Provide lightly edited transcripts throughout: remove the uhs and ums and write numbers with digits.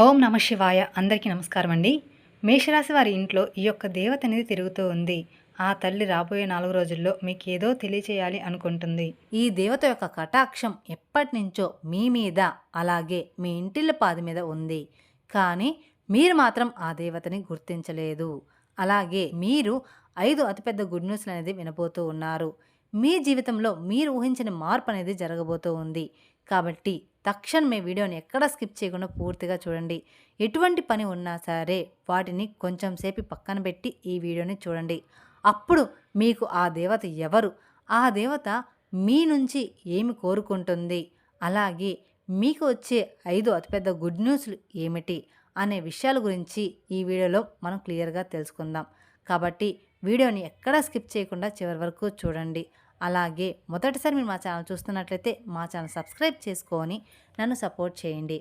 ఓం నమ శివాయ. అందరికీ నమస్కారం అండి. మేషరాశి వారి ఇంట్లో ఈ యొక్క దేవత అనేది తిరుగుతూ ఉంది. ఆ తల్లి రాబోయే 4 రోజుల్లో మీకేదో తెలియచేయాలి అనుకుంటుంది. ఈ దేవత యొక్క కటాక్షం ఎప్పటినుంచో మీ మీద, అలాగే మీ ఇంటిల్లపాది మీద ఉంది. కానీ మీరు మాత్రం ఆ దేవతని గుర్తించలేదు. అలాగే మీరు 5 అతిపెద్ద గుడ్ న్యూస్లు అనేది వినబోతూ ఉన్నారు. మీ జీవితంలో మీరు ఊహించని మార్పు అనేది జరగబోతూ ఉంది. కాబట్టి తక్షణమే వీడియోని ఎక్కడ స్కిప్ చేయకుండా పూర్తిగా చూడండి. ఎటువంటి పని ఉన్నా సరే వాటిని కొంచెం సేపు పక్కన పెట్టి ఈ వీడియోని చూడండి. అప్పుడు మీకు ఆ దేవత ఎవరు, ఆ దేవత మీ నుంచి ఏమి కోరుకుంటుంది, అలాగే మీకు వచ్చే 5 అతిపెద్ద గుడ్ న్యూస్లు ఏమిటి అనే విషయాల గురించి ఈ వీడియోలో మనం క్లియర్గా తెలుసుకుందాం. కాబట్టి వీడియోని ఎక్కడా స్కిప్ చేయకుండా చివరి వరకు చూడండి. అలాగే మొదటిసారి మీరు మా ఛానల్ చూస్తున్నట్లయితే మా ఛానల్ సబ్స్క్రైబ్ చేసుకొని నన్ను సపోర్ట్ చేయండి.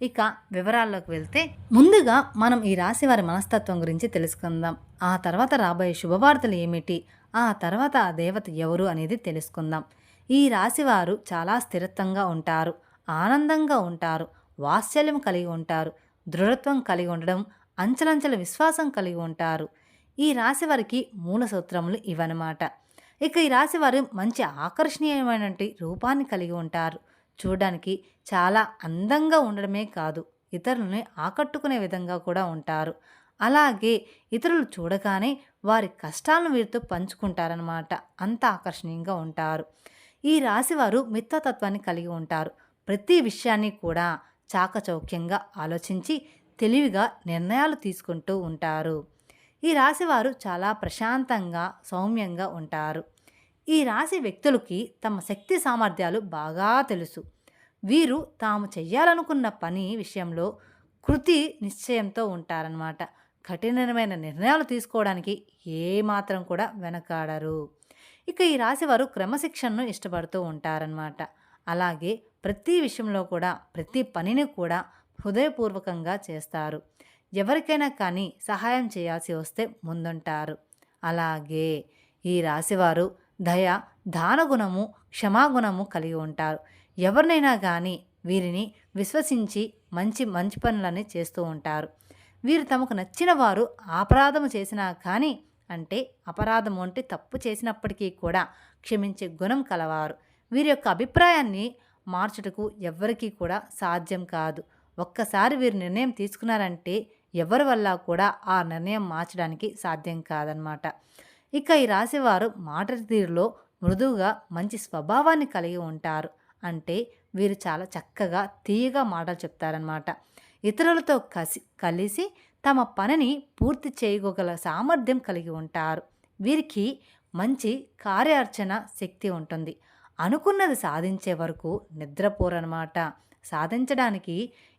ఇక వివరాల్లోకి వెళ్తే ముందుగా మనం ఈ రాశి వారి మనస్తత్వం గురించి తెలుసుకుందాం. ఆ తర్వాత రాబోయే శుభవార్తలు ఏమిటి, ఆ తర్వాత ఆ దేవత ఎవరు అనేది తెలుసుకుందాం. ఈ రాశివారు చాలా స్థిరత్వంగా ఉంటారు, ఆనందంగా ఉంటారు, వాత్సల్యం కలిగి ఉంటారు, దృఢత్వం కలిగి ఉండడం, అంచలంచల విశ్వాసం కలిగి ఉంటారు. ఈ రాశి వారికి మూల సూత్రములు ఇవన్నమాట. ఇక ఈ రాశి వారు మంచి ఆకర్షణీయమైన రూపాన్ని కలిగి ఉంటారు. చూడడానికి చాలా అందంగా ఉండడమే కాదు, ఇతరులని ఆకట్టుకునే విధంగా కూడా ఉంటారు. అలాగే ఇతరులు చూడగానే వారి కష్టాలను వీరితో పంచుకుంటారనమాట. అంత ఆకర్షణీయంగా ఉంటారు. ఈ రాశివారు మిత్రతత్వాన్ని కలిగి ఉంటారు. ప్రతి విషయాన్ని కూడా చాకచౌక్యంగా ఆలోచించి తెలివిగా నిర్ణయాలు తీసుకుంటూ ఉంటారు. ఈ రాశివారు చాలా ప్రశాంతంగా సౌమ్యంగా ఉంటారు. ఈ రాశి వ్యక్తులకి తమ శక్తి సామర్థ్యాలు బాగా తెలుసు. వీరు తాము చెయ్యాలనుకున్న పని విషయంలో కృతి నిశ్చయంతో ఉంటారనమాట. కఠినమైన నిర్ణయాలు తీసుకోవడానికి ఏమాత్రం కూడా వెనకాడరు. ఇక ఈ రాశివారు క్రమశిక్షణను ఇష్టపడుతూ ఉంటారనమాట. అలాగే ప్రతి విషయంలో కూడా ప్రతి పనిని కూడా హృదయపూర్వకంగా చేస్తారు. ఎవరికైనా కానీ సహాయం చేయాల్సి వస్తే ముందుంటారు. అలాగే ఈ రాశివారు దయ, దానగుణము, క్షమాగుణము కలిగి ఉంటారు. ఎవరినైనా కానీ వీరిని విశ్వసించి మంచి మంచి పనులని చేస్తూ ఉంటారు. వీరు తమకు నచ్చిన వారు అపరాధము చేసినా కానీ, అంటే అపరాధము అంటే తప్పు చేసినప్పటికీ కూడా క్షమించే గుణం కలవారు. వీరి యొక్క అభిప్రాయాన్ని మార్చుటకు ఎవ్వరికీ కూడా సాధ్యం కాదు. ఒక్కసారి వీరు నిర్ణయం తీసుకున్నారంటే ఎవరి వల్ల కూడా ఆ నిర్ణయం మార్చడానికి సాధ్యం కాదనమాట. ఇక ఈ రాశివారు మాట తీరులో మృదువుగా మంచి స్వభావాన్ని కలిగి ఉంటారు. అంటే వీరు చాలా చక్కగా తీయగా మాటలు చెప్తారనమాట. ఇతరులతో కలిసి తమ పనిని పూర్తి చేయగల సామర్థ్యం కలిగి ఉంటారు. వీరికి మంచి కార్యార్చన శక్తి ఉంటుంది. అనుకున్నది సాధించే వరకు నిద్రపోరనమాట. సాధించడానికి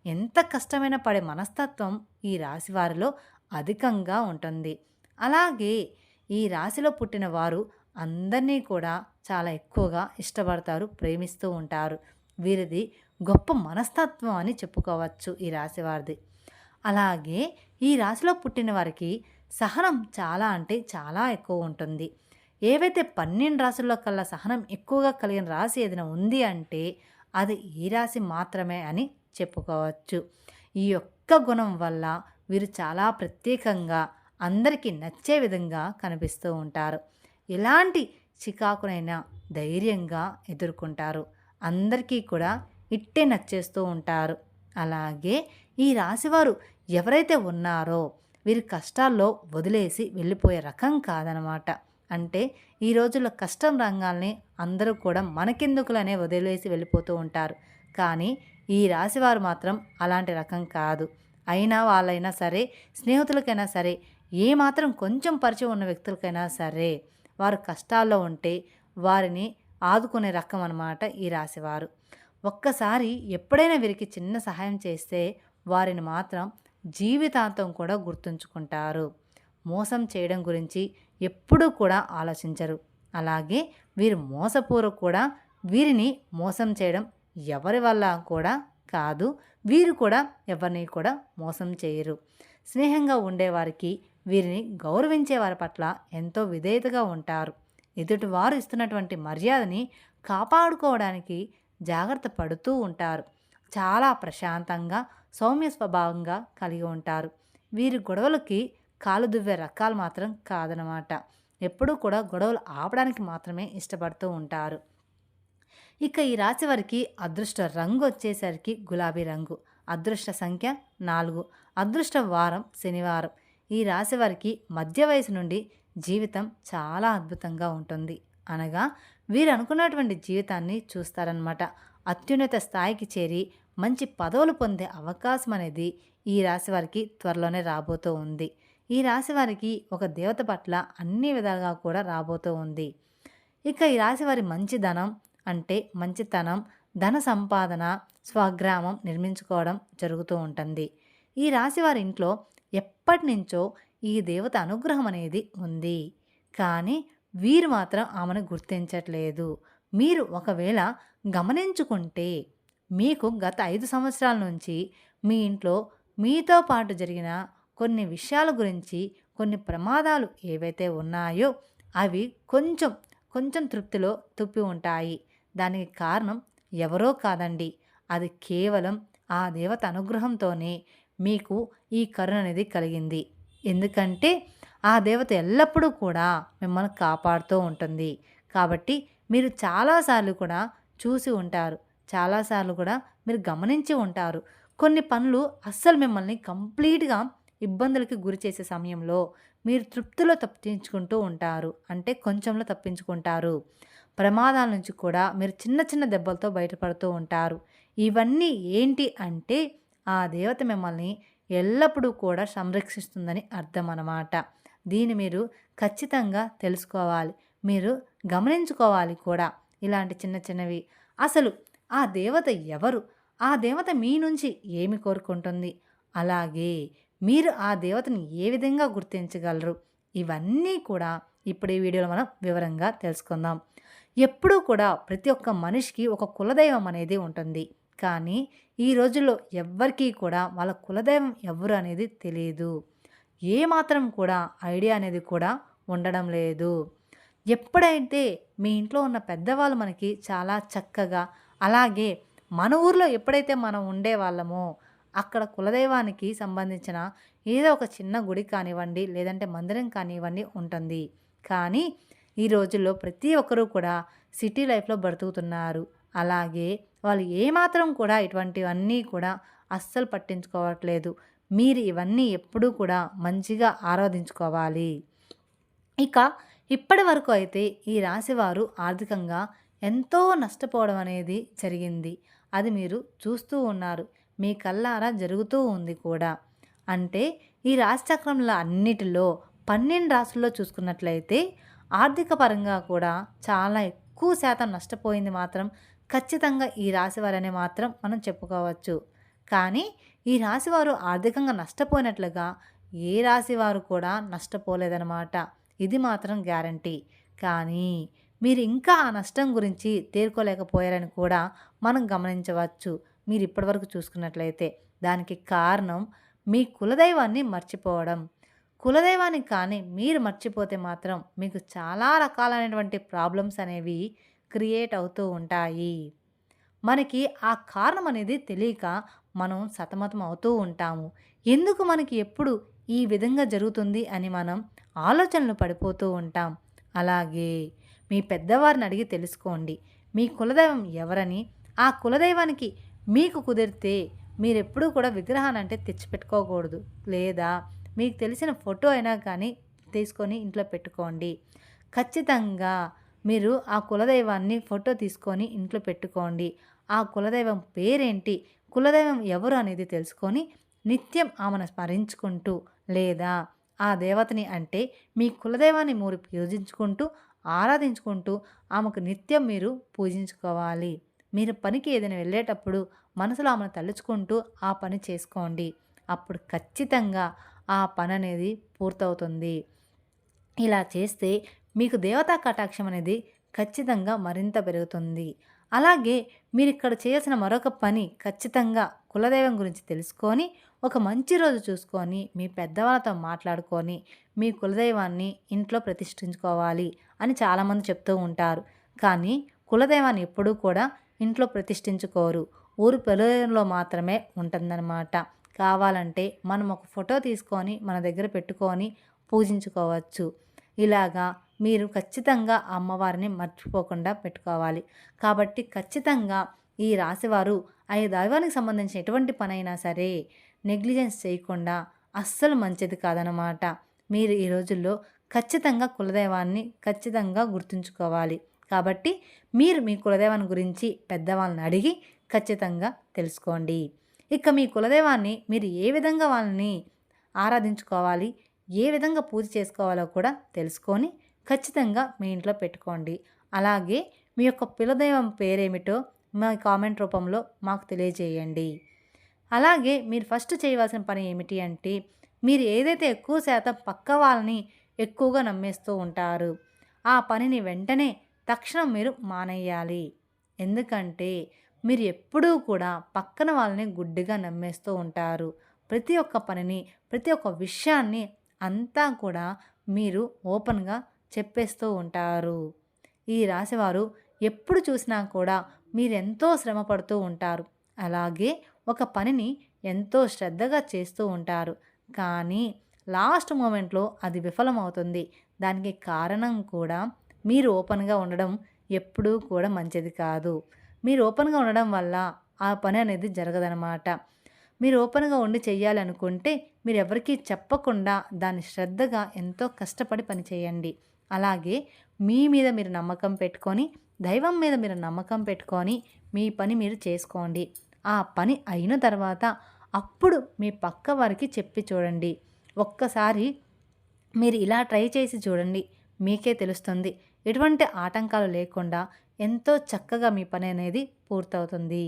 ఎంత కష్టమైన పడే మనస్తత్వం ఈ రాశి వారిలో అధికంగా ఉంటుంది. అలాగే ఈ రాశిలో పుట్టిన వారు అందరినీ కూడా చాలా ఎక్కువగా ఇష్టపడతారు, ప్రేమిస్తూ ఉంటారు. వీరిది గొప్ప మనస్తత్వం అని చెప్పుకోవచ్చు ఈ రాశి వారిది. అలాగే ఈ రాశిలో పుట్టిన వారికి సహనం చాలా అంటే చాలా ఎక్కువ ఉంటుంది. ఏవైతే 12 రాశుల్లో కల్లా సహనం ఎక్కువగా కలిగిన రాశి ఏదైనా ఉంది అంటే అది ఈ రాశి మాత్రమే అని చెప్పుకోవచ్చు. ఈ యొక్క గుణం వల్ల వీరు చాలా ప్రత్యేకంగా అందరికీ నచ్చే విధంగా కనిపిస్తూ ఉంటారు. ఎలాంటి చికాకునైనా ధైర్యంగా ఎదుర్కొంటారు. అందరికీ కూడా ఇట్టే నచ్చేస్తూ ఉంటారు. అలాగే ఈ రాశివారు ఎవరైతే ఉన్నారో వీరి కష్టాల్లో వదిలేసి వెళ్ళిపోయే రకం కాదనమాట. అంటే ఈ రోజుల్లో కష్టం రంగాల్ని అందరూ కూడా మనకెందుకులనే వదిలేసి వెళ్ళిపోతూ ఉంటారు. కానీ ఈ రాశివారు మాత్రం అలాంటి రకం కాదు. అయినా వాళ్ళైనా సరే, స్నేహితులకైనా సరే, ఏమాత్రం కొంచెం పరిచయం ఉన్న వ్యక్తులకైనా సరే వారు కష్టాల్లో ఉంటే వారిని ఆదుకునే రకం అన్నమాట ఈ రాశివారు. ఒక్కసారి ఎప్పుడైనా వీరికి చిన్న సహాయం చేస్తే వారిని మాత్రం జీవితాంతం కూడా గుర్తుంచుకుంటారు. మోసం చేయడం గురించి ఎప్పుడూ కూడా ఆలోచించరు. అలాగే వీరు మోసపూర్వక కూడా వీరిని మోసం చేయడం ఎవరి వల్ల కూడా కాదు. వీరు కూడా ఎవరిని కూడా మోసం చేయరు. స్నేహంగా ఉండేవారికి, వీరిని గౌరవించే వారి పట్ల ఎంతో విధేయతగా ఉంటారు. ఎదుటివారు ఇస్తున్నటువంటి మర్యాదని కాపాడుకోవడానికి జాగ్రత్త పడుతూ ఉంటారు. చాలా ప్రశాంతంగా సౌమ్య స్వభావంగా కలిగి ఉంటారు. వీరి గొడవలకి కాలు దువ్వే రకాలు మాత్రం కాదనమాట. ఎప్పుడూ కూడా గొడవలు ఆపడానికి మాత్రమే ఇష్టపడుతూ ఉంటారు. ఇక ఈ రాశి వారికి అదృష్ట రంగు వచ్చేసరికి గులాబీ రంగు. అదృష్ట సంఖ్య 4. అదృష్ట వారం శనివారం. ఈ రాశి వారికి మధ్య వయసు నుండి జీవితం చాలా అద్భుతంగా ఉంటుంది. అనగా వీరు అనుకున్నటువంటి జీవితాన్ని చూస్తారనమాట. అత్యున్నత స్థాయికి చేరి మంచి పదవులు పొందే అవకాశం అనేది ఈ రాశి వారికి త్వరలోనే రాబోతూ ఉంది. ఈ రాశి వారికి ఒక దేవత పట్ల అన్ని విధాలుగా కూడా రాబోతూ ఉంది. ఇక ఈ రాశి వారి మంచిదనం అంటే మంచితనం, ధన సంపాదన, స్వగ్రామం నిర్మించుకోవడం జరుగుతూ ఉంటుంది. ఈ రాశి వారి ఇంట్లో ఎప్పటి నుంచో ఈ దేవత అనుగ్రహం అనేది ఉంది. కానీ వీరు మాత్రం ఆమెను గుర్తించట్లేదు. మీరు ఒకవేళ గమనించుకుంటే మీకు గత 5 సంవత్సరాల నుంచి మీ ఇంట్లో మీతో పాటు జరిగిన కొన్ని విషయాల గురించి, కొన్ని ప్రమాదాలు ఏవైతే ఉన్నాయో అవి కొంచెం కొంచెం తృప్తిలో తుప్పి ఉంటాయి. దానికి కారణం ఎవరో కాదండి. అది కేవలం ఆ దేవత అనుగ్రహంతోనే మీకు ఈ కరుణ అనేది కలిగింది. ఎందుకంటే ఆ దేవత ఎల్లప్పుడూ కూడా మిమ్మల్ని కాపాడుతూ ఉంటుంది. కాబట్టి మీరు చాలాసార్లు కూడా చూసి ఉంటారు. చాలాసార్లు కూడా మీరు గమనించి ఉంటారు. కొన్ని పనులు అస్సలు మిమ్మల్ని కంప్లీట్‌గా ఇబ్బందులకి గురి చేసే సమయంలో మీరు తృప్తిలో తప్పించుకుంటూ ఉంటారు. అంటే కొంచెంలో తప్పించుకుంటారు. ప్రమాదాల నుంచి కూడా మీరు చిన్న చిన్న దెబ్బలతో బయటపడుతూ ఉంటారు. ఇవన్నీ ఏంటి అంటే ఆ దేవత మిమ్మల్ని ఎల్లప్పుడూ కూడా సంరక్షిస్తుందని అర్థం అన్నమాట. దీన్ని మీరు ఖచ్చితంగా తెలుసుకోవాలి. మీరు గమనించుకోవాలి కూడా. ఇలాంటి చిన్న చిన్నవి. అసలు ఆ దేవత ఎవరు? ఆ దేవత మీ నుంచి ఏమి కోరుకుంటుంది? అలాగే మీరు ఆ దేవతని ఏ విధంగా గుర్తించగలరు? ఇవన్నీ కూడా ఇప్పుడు ఈ వీడియోలో మనం వివరంగా తెలుసుకుందాం. ఎప్పుడూ కూడా ప్రతి ఒక్క మనిషికి ఒక కులదైవం అనేది ఉంటుంది. కానీ ఈ రోజుల్లో ఎవ్వరికీ కూడా వాళ్ళ కులదైవం ఎవరు అనేది తెలీదు. ఏమాత్రం కూడా ఐడియా అనేది కూడా ఉండడం లేదు. ఎప్పుడైతే మీ ఇంట్లో ఉన్న పెద్దవాళ్ళు మనకి చాలా చక్కగా, అలాగే మన ఊర్లో ఎప్పుడైతే మనం ఉండేవాళ్ళమో అక్కడ కులదైవానికి సంబంధించిన ఏదో ఒక చిన్న గుడి కానివ్వండి, లేదంటే మందిరం కానివ్వండి ఉంటుంది. కానీ ఈ రోజుల్లో ప్రతి ఒక్కరూ కూడా సిటీ లైఫ్‌లో బ్రతుకుతున్నారు. అలాగే వాళ్ళు ఏమాత్రం కూడా ఇటువంటివన్నీ కూడా అస్సలు పట్టించుకోవట్లేదు. మీరు ఇవన్నీ ఎప్పుడూ కూడా మంచిగా ఆరాధించుకోవాలి. ఇక ఇప్పటి వరకు అయితే ఈ రాశివారు ఆర్థికంగా ఎంతో నష్టపోవడం అనేది జరిగింది. అది మీరు చూస్తూ ఉన్నారు. మీ కళ్ళారా జరుగుతూ ఉంది కూడా. అంటే ఈ రాశిచక్రంలో అన్నిటిలో 12 రాశుల్లో చూసుకున్నట్లయితే ఆర్థిక పరంగా కూడా చాలా ఎక్కువ శాతం నష్టపోయింది మాత్రం ఖచ్చితంగా ఈ రాశివారనే మాత్రం మనం చెప్పుకోవచ్చు. కానీ ఈ రాశివారు ఆర్థికంగా నష్టపోయినట్లుగా ఏ రాశివారు కూడా నష్టపోలేదన్నమాట. ఇది మాత్రం గ్యారంటీ. కానీ మీరు ఇంకా ఆ నష్టం గురించి తేరుకోలేకపోయారని కూడా మనం గమనించవచ్చు. మీరు ఇప్పటివరకు చూసుకున్నట్లయితే దానికి కారణం మీ కులదైవాన్ని మర్చిపోవడం. కులదైవాన్ని కానీ మీరు మర్చిపోతే మాత్రం మీకు చాలా రకాలైనటువంటి ప్రాబ్లమ్స్ అనేవి క్రియేట్ అవుతూ ఉంటాయి. మనకి ఆ కారణం అనేది తెలియక మనం సతమతం అవుతూ ఉంటాము. ఎందుకు మనకి ఎప్పుడు ఈ విధంగా జరుగుతుంది అని మనం ఆలోచనలు పడిపోతూ ఉంటాం. అలాగే మీ పెద్దవారిని అడిగి తెలుసుకోండి. మీ కులదైవం ఎవరని, ఆ కులదైవానికి మీకు కుదిరితే మీరెప్పుడూ కూడా విగ్రహాన్ని అంటే తెచ్చిపెట్టుకోకూడదు. లేదా మీకు తెలిసిన ఫోటో అయినా కానీ తీసుకొని ఇంట్లో పెట్టుకోండి. ఖచ్చితంగా మీరు ఆ కులదైవాన్ని ఫోటో తీసుకొని ఇంట్లో పెట్టుకోండి. ఆ కులదైవం పేరేంటి, కులదైవం ఎవరు అనేది తెలుసుకొని నిత్యం ఆమెను స్మరించుకుంటూ, లేదా ఆ దేవతని అంటే మీ కులదైవాన్ని మీరు పూజించుకుంటూ, ఆరాధించుకుంటూ ఆమెకు నిత్యం మీరు పూజించుకోవాలి. మీరు పనికి ఏదైనా వెళ్ళేటప్పుడు మనసులో ఆమెను తలుచుకుంటూ ఆ పని చేసుకోండి. అప్పుడు ఖచ్చితంగా ఆ పని అనేది పూర్తవుతుంది. ఇలా చేస్తే మీకు దేవతా కటాక్షం అనేది ఖచ్చితంగా మరింత పెరుగుతుంది. అలాగే మీరు ఇక్కడ చేయాల్సిన మరొక పని ఖచ్చితంగా కులదైవం గురించి తెలుసుకొని ఒక మంచి రోజు చూసుకొని మీ పెద్దవాళ్ళతో మాట్లాడుకొని మీ కులదైవాన్ని ఇంట్లో ప్రతిష్ఠించుకోవాలి అని చాలామంది చెప్తూ ఉంటారు. కానీ కులదైవాన్ని ఎప్పుడూ కూడా ఇంట్లో ప్రతిష్ఠించుకోరు. ఊరు పొలంలో మాత్రమే ఉంటుందన్నమాట. కావాలంటే మనం ఒక ఫోటో తీసుకొని మన దగ్గర పెట్టుకొని పూజించుకోవచ్చు. ఇలాగా మీరు ఖచ్చితంగా అమ్మవారిని మర్చిపోకుండా పెట్టుకోవాలి. కాబట్టి ఖచ్చితంగా ఈ రాశివారు ఆ దైవానికి సంబంధించిన ఎటువంటి పనైనా సరే నెగ్లిజెన్స్ చేయకుండా అస్సలు మంచిది కాదనమాట. మీరు ఈ రోజుల్లో ఖచ్చితంగా కులదైవాన్ని ఖచ్చితంగా గుర్తుంచుకోవాలి. కాబట్టి మీరు మీ కులదైవాన్ని గురించి పెద్దవాళ్ళని అడిగి ఖచ్చితంగా తెలుసుకోండి. ఇక మీ కులదైవాన్ని మీరు ఏ విధంగా వాళ్ళని ఆరాధించుకోవాలి, ఏ విధంగా పూజ చేసుకోవాలో కూడా తెలుసుకొని ఖచ్చితంగా మీ ఇంట్లో పెట్టుకోండి. అలాగే మీ యొక్క కులదైవం పేరేమిటో మా కామెంట్ రూపంలో మాకు తెలియజేయండి. అలాగే మీరు ఫస్ట్ చేయవలసిన పని ఏమిటి అంటే, మీరు ఏదైతే ఎక్కువ శాతం పక్క వాళ్ళని ఎక్కువగా నమ్మేస్తూ ఉంటారు, ఆ పనిని వెంటనే తక్షణం మీరు మానేయాలి. ఎందుకంటే మీరు ఎప్పుడూ కూడా పక్కన వాళ్ళని గుడ్డిగా నమ్మేస్తూ ఉంటారు. ప్రతి ఒక్క పనిని, ప్రతి ఒక్క విషయాన్ని అంతా కూడా మీరు ఓపెన్‌గా చెప్పేస్తూ ఉంటారు. ఈ రాశివారు ఎప్పుడు చూసినా కూడా మీరెంతో శ్రమ పడుతూ ఉంటారు. అలాగే ఒక పనిని ఎంతో శ్రద్ధగా చేస్తూ ఉంటారు. కానీ లాస్ట్ మొమెంట్‌లో అది విఫలమవుతుంది. దానికి కారణం కూడా మీరు ఓపెన్‌గా ఉండడం ఎప్పుడూ కూడా మంచిది కాదు. మీరు ఓపెన్‌గా ఉండడం వల్ల ఆ పని అనేది జరగదనమాట. మీరు ఓపెన్‌గా ఉండి చెయ్యాలి అనుకుంటే మీరెవరికీ చెప్పకుండా దాన్ని శ్రద్ధగా ఎంతో కష్టపడి పని చేయండి. అలాగే మీ మీద మీరు నమ్మకం పెట్టుకొని, దైవం మీద మీరు నమ్మకం పెట్టుకొని మీ పని మీరు చేసుకోండి. ఆ పని అయిన తర్వాత అప్పుడు మీ పక్క వారికి చెప్పి చూడండి. ఒక్కసారి మీరు ఇలా ట్రై చేసి చూడండి. మీకే తెలుస్తుంది. ఎటువంటి ఆటంకాలు లేకుండా ఎంతో చక్కగా మీ పని అనేది పూర్తవుతుంది.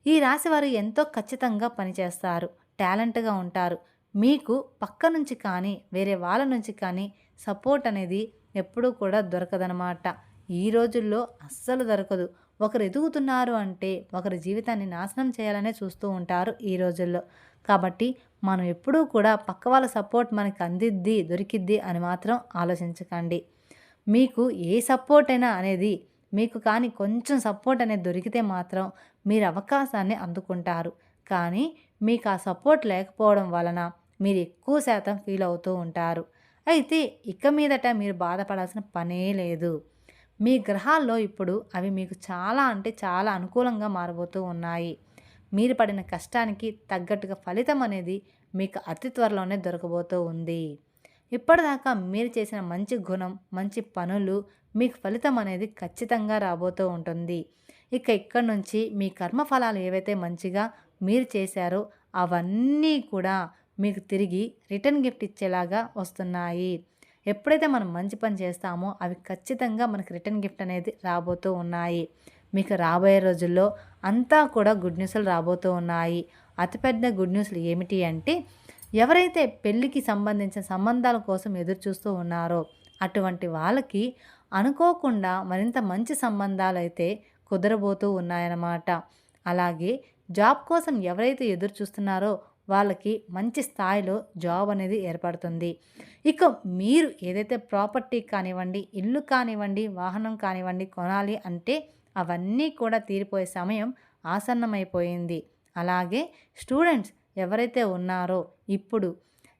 ఈ రాశివారు ఎంతో ఖచ్చితంగా పనిచేస్తారు. టాలెంట్‌గా ఉంటారు. మీకు పక్క నుంచి కానీ, వేరే వాళ్ళ నుంచి కానీ సపోర్ట్ అనేది ఎప్పుడూ కూడా దొరకదనమాట. ఈ రోజుల్లో అస్సలు దొరకదు. ఒకరు ఎదుగుతున్నారు అంటే ఒకరి జీవితాన్ని నాశనం చేయాలనే చూస్తూ ఉంటారు ఈ రోజుల్లో. కాబట్టి మనం ఎప్పుడూ కూడా పక్క వాళ్ళ సపోర్ట్ మనకు అందిద్ది, దొరికిద్ది అని మాత్రం ఆలోచించకండి. మీకు ఏ సపోర్ట్ అయినా అనేది మీకు కానీ కొంచెం సపోర్ట్ అనేది దొరికితే మాత్రం మీరు అవకాశాన్ని అందుకుంటారు. కానీ మీకు ఆ సపోర్ట్ లేకపోవడం వలన మీరు ఎక్కువ శాతం ఫీల్ అవుతూ ఉంటారు. అయితే ఇక మీదట మీరు బాధపడాల్సిన పనే లేదు. మీ గ్రహాల్లో ఇప్పుడు అవి మీకు చాలా అంటే చాలా అనుకూలంగా మారబోతూ ఉన్నాయి. మీరు పడిన కష్టానికి తగ్గట్టుగా ఫలితం అనేది మీకు అతి త్వరలోనే దొరకబోతూ ఉంది. ఇప్పటిదాకా మీరు చేసిన మంచి గుణం, మంచి పనులు మీకు ఫలితం అనేది ఖచ్చితంగా రాబోతూ ఉంటుంది. ఇక ఇక్కడి నుంచి మీ కర్మఫలాలు ఏవైతే మంచిగా మీరు చేశారో అవన్నీ కూడా మీకు తిరిగి రిటర్న్ గిఫ్ట్ ఇచ్చేలాగా వస్తున్నాయి. ఎప్పుడైతే మనం మంచి పని చేస్తామో అవి ఖచ్చితంగా మనకి రిటర్న్ గిఫ్ట్ అనేది రాబోతూ ఉన్నాయి. మీకు రాబోయే రోజుల్లో అంతా కూడా గుడ్ న్యూస్‌లు రాబోతూ ఉన్నాయి. అతిపెద్ద గుడ్ న్యూస్‌లు ఏమిటి అంటే, ఎవరైతే పెళ్ళికి సంబంధించిన సంబంధాల కోసం ఎదురు చూస్తూ ఉన్నారో అటువంటి వాళ్ళకి అనుకోకుండా మరింత మంచి సంబంధాలైతే కుదరబోతూ ఉన్నాయన్నమాట. అలాగే జాబ్ కోసం ఎవరైతే ఎదురు చూస్తున్నారో వాళ్ళకి మంచి స్థాయిలో జాబ్ అనేది ఏర్పడుతుంది. ఇక మీరు ఏదైతే ప్రాపర్టీ కానివ్వండి, ఇల్లు కానివ్వండి, వాహనం కానివ్వండి కొనాలి అంటే అవన్నీ కూడా తీరిపోయే సమయం ఆసన్నమైపోయింది. అలాగే స్టూడెంట్స్ ఎవరైతే ఉన్నారో ఇప్పుడు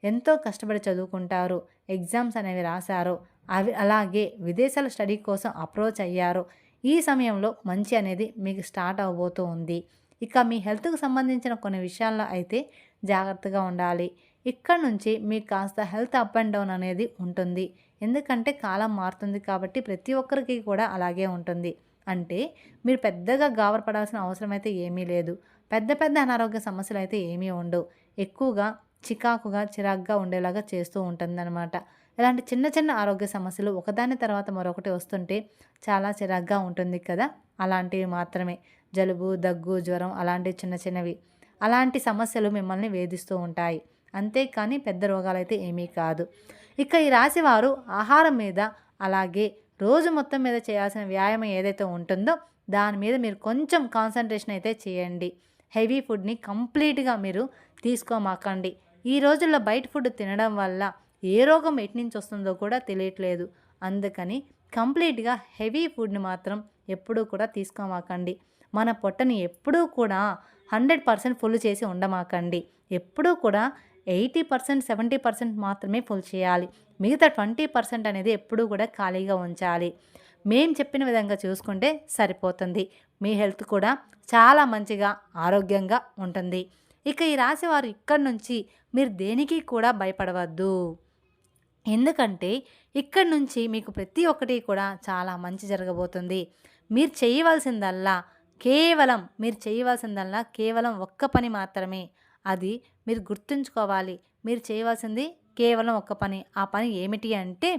ఎంతో కష్టపడి చదువుకుంటారో, ఎగ్జామ్స్ అనేవి రాశారో, అవి అలాగే విదేశాల స్టడీ కోసం అప్రోచ్ అయ్యారో ఈ సమయంలో మంచి అనేది మీకు స్టార్ట్ అవ్వబోతూ ఉంది. ఇక మీ హెల్త్‌కి సంబంధించిన కొన్ని విషయాల్లో అయితే జాగ్రత్తగా ఉండాలి. ఇక్కడ నుంచి మీకు కాస్త హెల్త్ అప్ అండ్ డౌన్ అనేది ఉంటుంది. ఎందుకంటే కాలం మారుతుంది కాబట్టి ప్రతి ఒక్కరికి కూడా అలాగే ఉంటుంది. అంటే మీరు పెద్దగా గాబరపడాల్సిన అవసరం అయితే ఏమీ లేదు. పెద్ద పెద్ద అనారోగ్య సమస్యలు అయితే ఏమీ ఉండవు. ఎక్కువగా చికాకుగా, చిరాకుగా ఉండేలాగా చేస్తూ ఉంటుందన్నమాట. ఇలాంటి చిన్న చిన్న ఆరోగ్య సమస్యలు ఒకదాని తర్వాత మరొకటి వస్తుంటే చాలా చిరాకుగా ఉంటుంది కదా! అలాంటివి మాత్రమే. జలుబు, దగ్గు, జ్వరం అలాంటివి చిన్న చిన్నవి. అలాంటి సమస్యలు మిమ్మల్ని వేధిస్తూ ఉంటాయి. అంతేకానీ పెద్ద రోగాలైతే ఏమీ కాదు. ఇక ఈ రాశివారు ఆహారం మీద అలాగే రోజు మొత్తం మీద చేయాల్సిన వ్యాయామం ఏదైతే ఉంటుందో దాని మీద మీరు కొంచెం కాన్సంట్రేషన్ అయితే చేయండి. హెవీ ఫుడ్‌ని కంప్లీట్‌గా మీరు తీసుకోమాకండి. ఈ రోజుల్లో బయట ఫుడ్ తినడం వల్ల ఏ రోగం ఎటునుంచి వస్తుందో కూడా తెలియట్లేదు. అందుకని కంప్లీట్‌గా హెవీ ఫుడ్‌ని మాత్రం ఎప్పుడూ కూడా తీసుకోమాకండి. మన పొట్టని ఎప్పుడూ కూడా 100% ఫుల్ చేసి ఉండమాకండి. ఎప్పుడూ కూడా 80%, 70% మాత్రమే ఫుల్ చేయాలి. మిగతా 20% అనేది ఎప్పుడూ కూడా ఖాళీగా ఉంచాలి. మేము చెప్పిన విధంగా చూసుకుంటే సరిపోతుంది. మీ హెల్త్ కూడా చాలా మంచిగా, ఆరోగ్యంగా ఉంటుంది. ఇక ఈ రాశివారు ఇక్కడి నుంచి మీరు దేనికి కూడా భయపడవద్దు. ఎందుకంటే ఇక్కడి నుంచి మీకు ప్రతి ఒక్కటి కూడా చాలా మంచి జరగబోతుంది. మీరు చేయవలసిందల్లా కేవలం ఒక్క పని మాత్రమే. అది మీరు గుర్తుంచుకోవాలి. మీరు చేయవలసింది కేవలం ఒక్క పని. ఆ పని ఏమిటి అంటే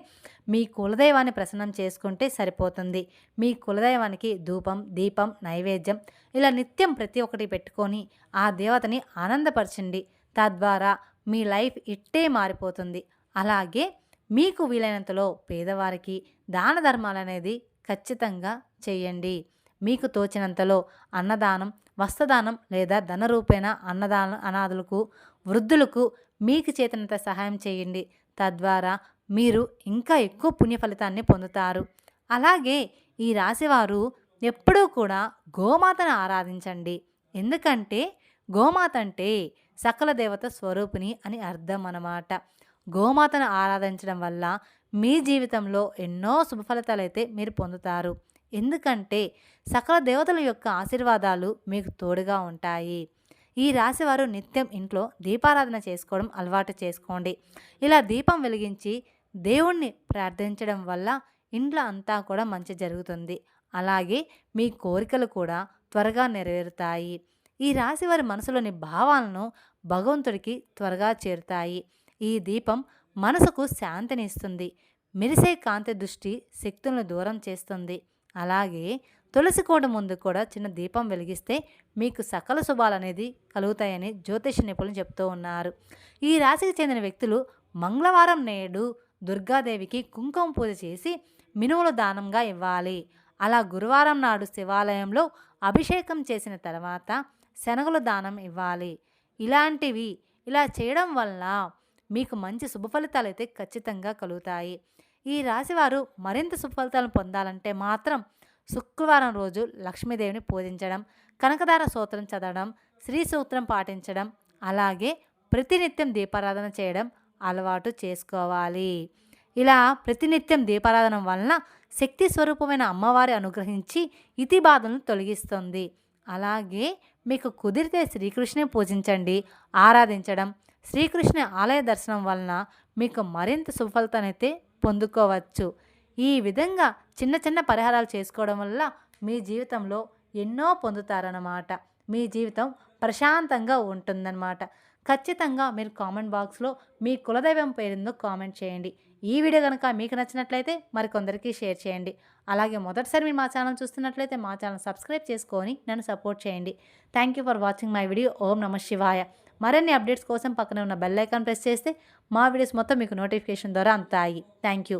మీ కులదైవాన్ని ప్రసన్నం చేసుకుంటే సరిపోతుంది. మీ కులదైవానికి ధూపం, దీపం, నైవేద్యం ఇలా నిత్యం ప్రతి ఒక్కటి పెట్టుకొని ఆ దేవతని ఆనందపరచండి. తద్వారా మీ లైఫ్ ఇట్టే మారిపోతుంది. అలాగే మీకు వీలైనంతలో పేదవారికి దాన ధర్మాలనేది ఖచ్చితంగా చేయండి. మీకు తోచినంతలో అన్నదానం, వస్త్రదానం లేదా ధన రూపేణ అనాథులకు, వృద్ధులకు మీకు చేతనంత సహాయం చేయండి. తద్వారా మీరు ఇంకా ఎక్కువ పుణ్య ఫలితాన్ని పొందుతారు. అలాగే ఈ రాశివారు ఎప్పుడూ కూడా గోమాతను ఆరాధించండి. ఎందుకంటే గోమాత అంటే సకల దేవత స్వరూపిణి అని అర్థం అన్నమాట. గోమాతను ఆరాధించడం వల్ల మీ జీవితంలో ఎన్నో శుభ ఫలితాలైతే మీరు పొందుతారు. ఎందుకంటే సకల దేవతల యొక్క ఆశీర్వాదాలు మీకు తోడుగా ఉంటాయి. ఈ రాశివారు నిత్యం ఇంట్లో దీపారాధన చేసుకోవడం అలవాటు చేసుకోండి. ఇలా దీపం వెలిగించి దేవుణ్ణి ప్రార్థించడం వల్ల ఇంట్లో అంతా కూడా మంచి జరుగుతుంది. అలాగే మీ కోరికలు కూడా త్వరగా నెరవేరుతాయి. ఈ రాశివారి మనసులోని భావాలను భగవంతుడికి త్వరగా చేరుతాయి. ఈ దీపం మనసుకు శాంతిని ఇస్తుంది. మెరిసే కాంతి దృష్టి శక్తులను దూరం చేస్తుంది. అలాగే తులసి కోట ముందు కూడా చిన్న దీపం వెలిగిస్తే మీకు సకల శుభాలు అనేది కలుగుతాయని జ్యోతిష నిపుణులు చెప్తూ ఉన్నారు. ఈ రాశికి చెందిన వ్యక్తులు మంగళవారం నేడు దుర్గాదేవికి కుంకుమ పూజ చేసి మినుములు దానంగా ఇవ్వాలి. అలా గురువారం నాడు శివాలయంలో అభిషేకం చేసిన తర్వాత శనగలు దానం ఇవ్వాలి. ఇలా చేయడం వల్ల మీకు మంచి శుభ ఫలితాలు అయితే ఖచ్చితంగా కలుగుతాయి. ఈ రాశివారు మరింత శుభ ఫలితాలను పొందాలంటే మాత్రం శుక్రవారం రోజు లక్ష్మీదేవిని పూజించడం, కనకదార స్తోత్రం చదవడం, శ్రీ సూత్రం పాటించడం, అలాగే ప్రతినిత్యం దీపారాధన చేయడం అలవాటు చేసుకోవాలి. ఇలా ప్రతినిత్యం దీపారాధన వలన శక్తి స్వరూపమైన అమ్మవారి అనుగ్రహించి ఇతి బాధలను తొలగిస్తుంది. అలాగే మీకు కుదిరితే శ్రీకృష్ణుని పూజించండి, ఆరాధించడం, శ్రీకృష్ణ ఆలయ దర్శనం వలన మీకు మరింత సుఫలితానైతే పొందుకోవచ్చు. ఈ విధంగా చిన్న చిన్న పరిహారాలు చేసుకోవడం వల్ల మీ జీవితంలో ఎన్నో పొందుతారన్నమాట. మీ జీవితం ప్రశాంతంగా ఉంటుందన్నమాట. ఖచ్చితంగా మీరు కామెంట్ బాక్స్లో మీ కులదైవం పేరుందో కామెంట్ చేయండి. ఈ వీడియో కనుక మీకు నచ్చినట్లయితే మరికొందరికి షేర్ చేయండి. అలాగే మొదటిసారి మీరు మా ఛానల్ చూస్తున్నట్లయితే మా ఛానల్ సబ్స్క్రైబ్ చేసుకొని నన్ను సపోర్ట్ చేయండి. Thank you for watching my video. Om నమః శివాయ. మరిన్ని అప్డేట్స్ కోసం పక్కనే ఉన్న బెల్ ఐకాన్ ప్రెస్ చేస్తే మా వీడియోస్ మొత్తం మీకు నోటిఫికేషన్ ద్వారా అందుతాయి. Thank you.